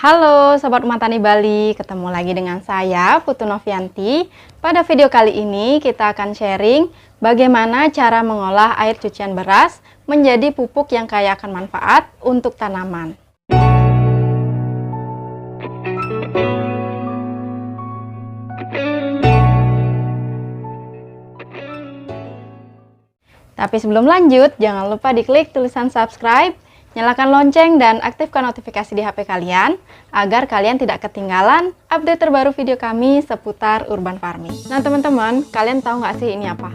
Halo Sobat Rumah Tani Bali, ketemu lagi dengan saya Putu Novianti. Pada video kali ini kita akan sharing bagaimana cara mengolah air cucian beras menjadi pupuk yang kaya akan manfaat untuk tanaman. Tapi sebelum lanjut, jangan lupa diklik tulisan subscribe, nyalakan lonceng dan aktifkan notifikasi di HP kalian agar kalian tidak ketinggalan update terbaru video kami seputar urban farming. Nah teman-teman, kalian tahu nggak sih ini apa?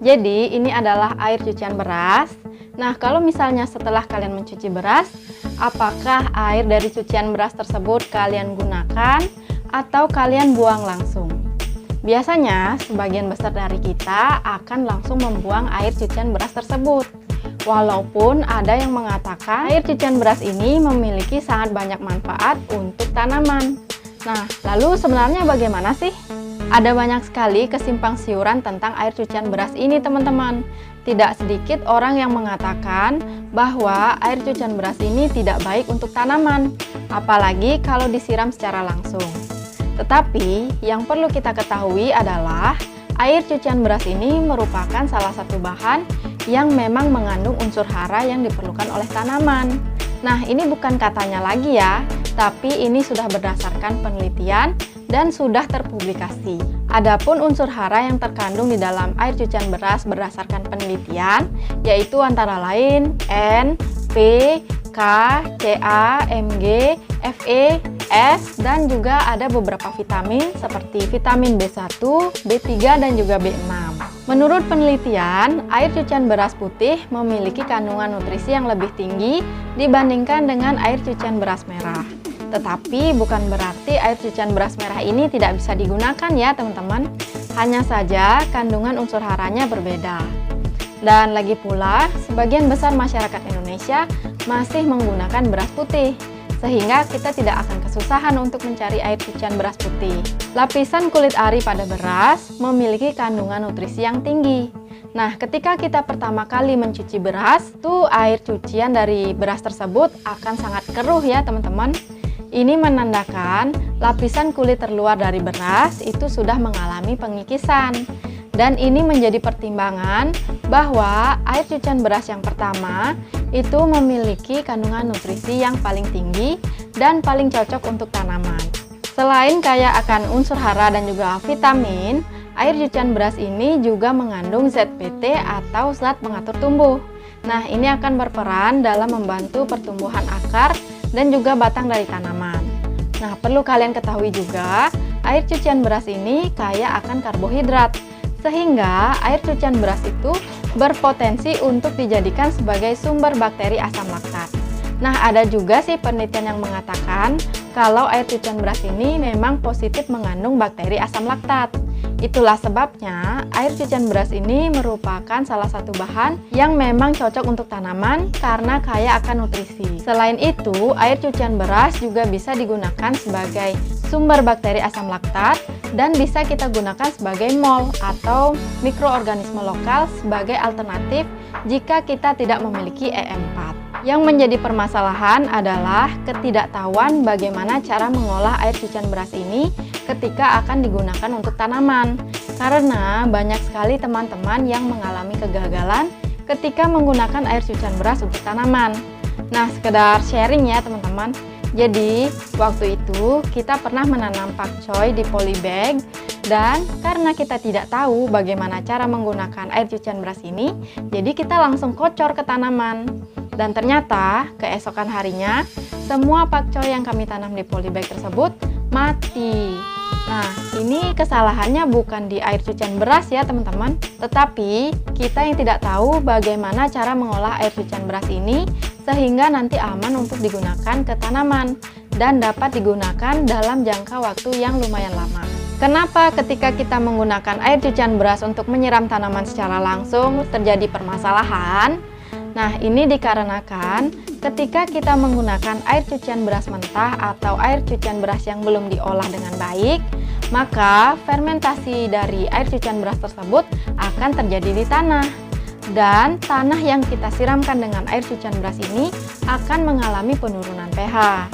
Jadi ini adalah air cucian beras. Nah kalau misalnya setelah kalian mencuci beras, apakah air dari cucian beras tersebut kalian gunakan atau kalian buang langsung? Biasanya sebagian besar dari kita akan langsung membuang air cucian beras tersebut. Walaupun ada yang mengatakan air cucian beras ini memiliki sangat banyak manfaat untuk tanaman. Nah, lalu sebenarnya bagaimana sih? Ada banyak sekali kesimpang siuran tentang air cucian beras ini, teman-teman. Tidak sedikit orang yang mengatakan bahwa air cucian beras ini tidak baik untuk tanaman, apalagi kalau disiram secara langsung. Tetapi yang perlu kita ketahui adalah air cucian beras ini merupakan salah satu bahan yang memang mengandung unsur hara yang diperlukan oleh tanaman. Nah, ini bukan katanya lagi ya, tapi ini sudah berdasarkan penelitian dan sudah terpublikasi. Adapun unsur hara yang terkandung di dalam air cucian beras berdasarkan penelitian yaitu antara lain N, P, K, Ca, Mg, Fe, S, dan juga ada beberapa vitamin seperti vitamin B1, B3, dan juga B6. Menurut penelitian, air cucian beras putih memiliki kandungan nutrisi yang lebih tinggi dibandingkan dengan air cucian beras merah. Tetapi bukan berarti air cucian beras merah ini tidak bisa digunakan ya teman-teman. Hanya saja kandungan unsur haranya berbeda. Dan lagi pula, sebagian besar masyarakat Indonesia masih menggunakan beras putih, sehingga kita tidak akan kesusahan untuk mencari air cucian beras putih. Lapisan kulit ari pada beras memiliki kandungan nutrisi yang tinggi. Nah, ketika kita pertama kali mencuci beras, tuh air cucian dari beras tersebut akan sangat keruh ya teman-teman. Ini menandakan lapisan kulit terluar dari beras itu sudah mengalami pengikisan. Dan ini menjadi pertimbangan bahwa air cucian beras yang pertama itu memiliki kandungan nutrisi yang paling tinggi dan paling cocok untuk tanaman. Selain kaya akan unsur hara dan juga vitamin, air cucian beras ini juga mengandung ZPT atau zat pengatur tumbuh. Nah, ini akan berperan dalam membantu pertumbuhan akar dan juga batang dari tanaman. Nah, perlu kalian ketahui juga, air cucian beras ini kaya akan karbohidrat. Sehingga air cucian beras itu berpotensi untuk dijadikan sebagai sumber bakteri asam laktat. Nah, ada juga sih penelitian yang mengatakan kalau air cucian beras ini memang positif mengandung bakteri asam laktat. Itulah sebabnya air cucian beras ini merupakan salah satu bahan yang memang cocok untuk tanaman karena kaya akan nutrisi. Selain itu, air cucian beras juga bisa digunakan sebagai sumber bakteri asam laktat dan bisa kita gunakan sebagai mol atau mikroorganisme lokal sebagai alternatif jika kita tidak memiliki E4. Yang menjadi permasalahan adalah ketidaktahuan bagaimana cara mengolah air cucian beras ini ketika akan digunakan untuk tanaman. Karena banyak sekali teman-teman yang mengalami kegagalan ketika menggunakan air cucian beras untuk tanaman. Nah, sekedar sharing ya teman-teman. Jadi, waktu itu kita pernah menanam pakcoy di polybag dan karena kita tidak tahu bagaimana cara menggunakan air cucian beras ini, jadi kita langsung kocor ke tanaman. Dan ternyata, keesokan harinya, semua pakcoy yang kami tanam di polybag tersebut mati. Nah, ini kesalahannya bukan di air cucian beras ya teman-teman, tetapi kita yang tidak tahu bagaimana cara mengolah air cucian beras ini sehingga nanti aman untuk digunakan ke tanaman dan dapat digunakan dalam jangka waktu yang lumayan lama. Kenapa ketika kita menggunakan air cucian beras untuk menyiram tanaman secara langsung terjadi permasalahan? Nah, ini dikarenakan ketika kita menggunakan air cucian beras mentah atau air cucian beras yang belum diolah dengan baik, maka fermentasi dari air cucian beras tersebut akan terjadi di tanah. Dan tanah yang kita siramkan dengan air cucian beras ini akan mengalami penurunan pH.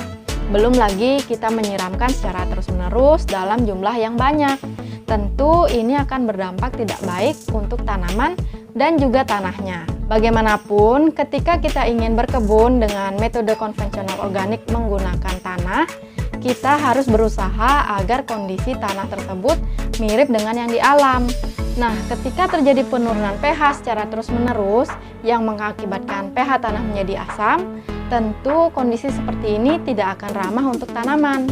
Belum lagi kita menyiramkan secara terus-menerus dalam jumlah yang banyak. Tentu ini akan berdampak tidak baik untuk tanaman dan juga tanahnya. Bagaimanapun, ketika kita ingin berkebun dengan metode konvensional organik menggunakan tanah, kita harus berusaha agar kondisi tanah tersebut mirip dengan yang di alam. Nah, ketika terjadi penurunan pH secara terus-menerus yang mengakibatkan pH tanah menjadi asam, tentu kondisi seperti ini tidak akan ramah untuk tanaman.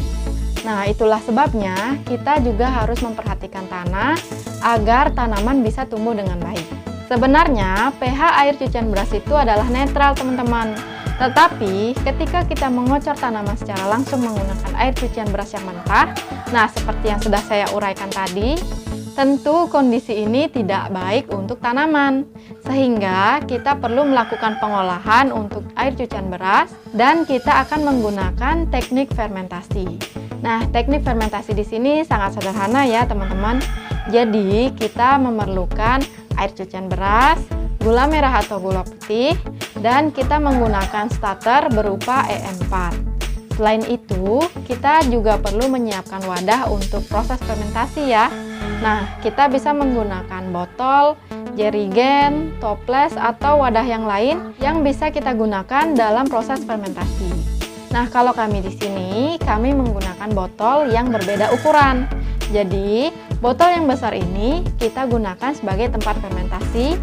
Nah, itulah sebabnya kita juga harus memperhatikan tanah agar tanaman bisa tumbuh dengan baik. Sebenarnya, pH air cucian beras itu adalah netral, teman-teman. Tetapi, ketika kita mengocor tanaman secara langsung menggunakan air cucian beras yang mentah, nah seperti yang sudah saya uraikan tadi, tentu kondisi ini tidak baik untuk tanaman, sehingga kita perlu melakukan pengolahan untuk air cucian beras dan kita akan menggunakan teknik fermentasi. Nah, teknik fermentasi di sini sangat sederhana ya teman-teman. Jadi, kita memerlukan air cucian beras, gula merah atau gula putih, dan kita menggunakan starter berupa E4. Selain itu, kita juga perlu menyiapkan wadah untuk proses fermentasi ya. Nah, kita bisa menggunakan botol, jerigen, toples, atau wadah yang lain yang bisa kita gunakan dalam proses fermentasi. Nah, kalau kami di sini, kami menggunakan botol yang berbeda ukuran. Jadi, botol yang besar ini kita gunakan sebagai tempat fermentasi,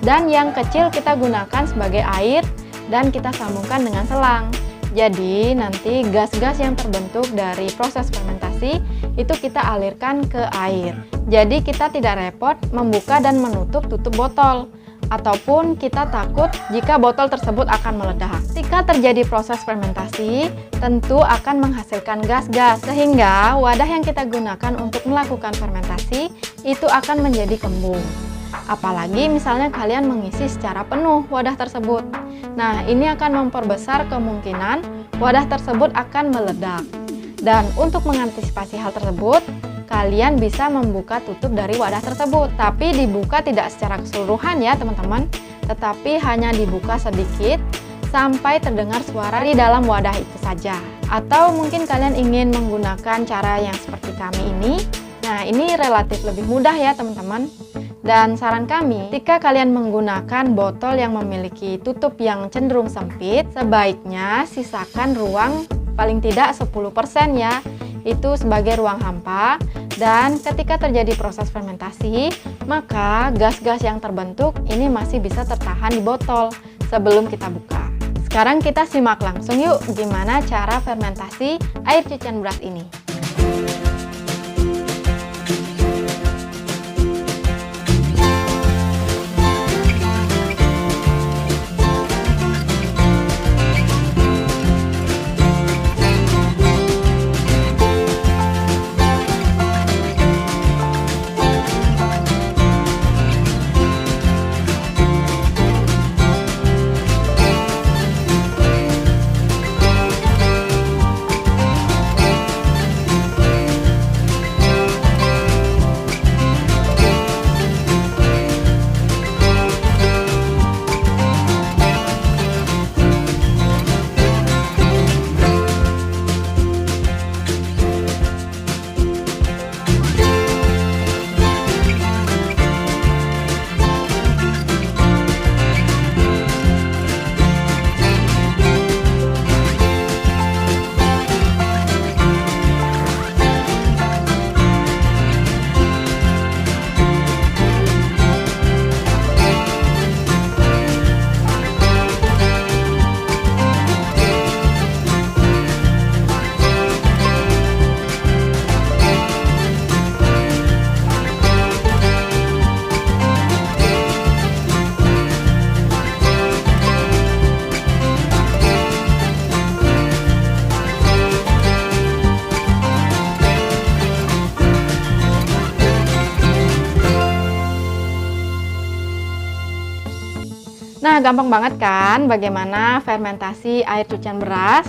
dan yang kecil kita gunakan sebagai air, dan kita sambungkan dengan selang. Jadi nanti gas-gas yang terbentuk dari proses fermentasi itu kita alirkan ke air. Jadi kita tidak repot membuka dan menutup tutup botol, ataupun kita takut jika botol tersebut akan meledak. Ketika terjadi proses fermentasi, tentu akan menghasilkan gas-gas, sehingga wadah yang kita gunakan untuk melakukan fermentasi itu akan menjadi kembung. Apalagi misalnya kalian mengisi secara penuh wadah tersebut. Nah, ini akan memperbesar kemungkinan wadah tersebut akan meledak. Dan untuk mengantisipasi hal tersebut, kalian bisa membuka tutup dari wadah tersebut. Tapi dibuka tidak secara keseluruhan ya teman-teman, tetapi hanya dibuka sedikit sampai terdengar suara di dalam wadah itu saja. Atau mungkin kalian ingin menggunakan cara yang seperti kami ini. Nah, ini relatif lebih mudah ya teman-teman. Dan saran kami, jika kalian menggunakan botol yang memiliki tutup yang cenderung sempit, sebaiknya sisakan ruang paling tidak 10% ya, itu sebagai ruang hampa. Dan ketika terjadi proses fermentasi, maka gas-gas yang terbentuk ini masih bisa tertahan di botol sebelum kita buka. Sekarang kita simak langsung yuk gimana cara fermentasi air cucian beras ini. Nah, gampang banget kan bagaimana fermentasi air cucian beras?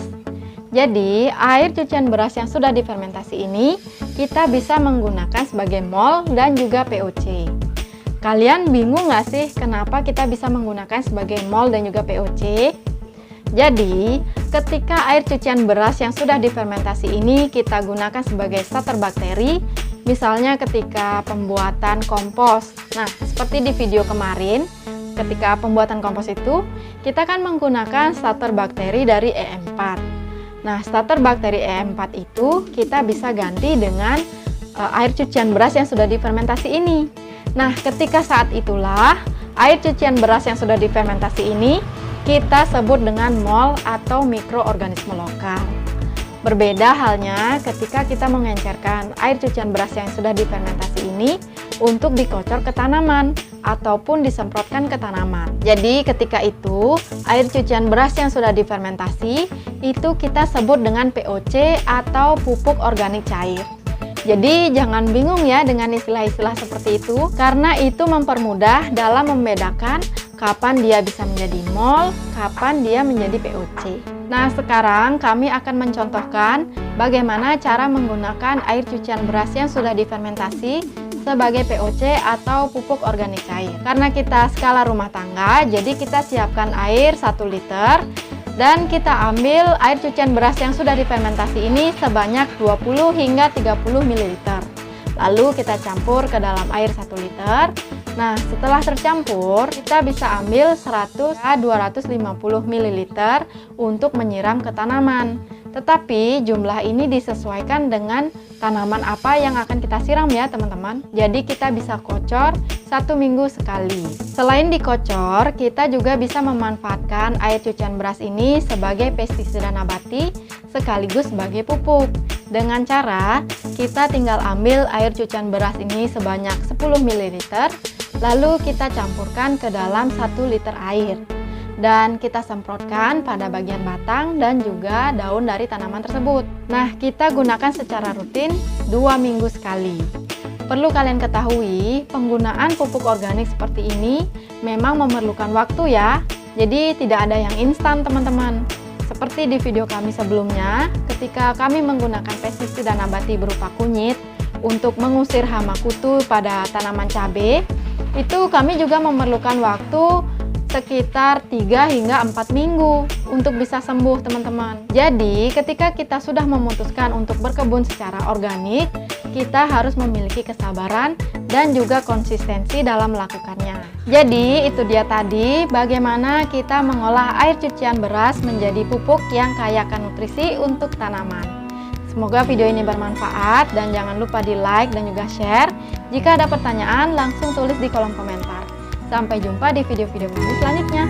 Jadi, air cucian beras yang sudah difermentasi ini kita bisa menggunakan sebagai mol dan juga POC. Kalian bingung nggak sih kenapa kita bisa menggunakan sebagai mol dan juga POC? Jadi, ketika air cucian beras yang sudah difermentasi ini kita gunakan sebagai starter bakteri, misalnya ketika pembuatan kompos. Nah, seperti di video kemarin, ketika pembuatan kompos itu, kita kan menggunakan starter bakteri dari E4. Nah, starter bakteri E4 itu kita bisa ganti dengan air cucian beras yang sudah difermentasi ini. Nah, ketika saat itulah air cucian beras yang sudah difermentasi ini kita sebut dengan mol atau mikroorganisme lokal. Berbeda halnya ketika kita mengencerkan air cucian beras yang sudah difermentasi ini untuk dikocor ke tanaman ataupun disemprotkan ke tanaman. Jadi ketika itu air cucian beras yang sudah difermentasi itu kita sebut dengan POC atau pupuk organik cair. Jadi jangan bingung ya dengan istilah-istilah seperti itu, karena itu mempermudah dalam membedakan kapan dia bisa menjadi mol, kapan dia menjadi POC. Nah, sekarang kami akan mencontohkan bagaimana cara menggunakan air cucian beras yang sudah difermentasi sebagai POC atau pupuk organik cair. Karena kita skala rumah tangga, jadi kita siapkan air 1 liter dan kita ambil air cucian beras yang sudah difermentasi ini sebanyak 20 hingga 30 ml. Lalu kita campur ke dalam air 1 liter. Nah, setelah tercampur, kita bisa ambil 100-250 ml untuk menyiram ke tanaman. Tetapi jumlah ini disesuaikan dengan tanaman apa yang akan kita siram ya teman-teman. Jadi kita bisa kocor 1 minggu sekali. Selain dikocor, kita juga bisa memanfaatkan air cucian beras ini sebagai pestisida nabati sekaligus sebagai pupuk. Dengan cara, kita tinggal ambil air cucian beras ini sebanyak 10 ml, lalu kita campurkan ke dalam 1 liter air. Dan kita semprotkan pada bagian batang dan juga daun dari tanaman tersebut. Nah, kita gunakan secara rutin 2 minggu sekali. Perlu kalian ketahui, penggunaan pupuk organik seperti ini memang memerlukan waktu ya. Jadi tidak ada yang instan teman-teman. Seperti di video kami sebelumnya, ketika kami menggunakan pestisida nabati berupa kunyit untuk mengusir hama kutu pada tanaman cabai, itu kami juga memerlukan waktu sekitar 3 hingga 4 minggu untuk bisa sembuh teman-teman. Jadi ketika kita sudah memutuskan untuk berkebun secara organik, kita harus memiliki kesabaran dan juga konsistensi dalam melakukannya. Jadi itu dia tadi bagaimana kita mengolah air cucian beras menjadi pupuk yang kaya akan nutrisi untuk tanaman. Semoga video ini bermanfaat dan jangan lupa di like dan juga share. Jika ada pertanyaan langsung tulis di kolom komentar. Sampai jumpa di video-video kami selanjutnya.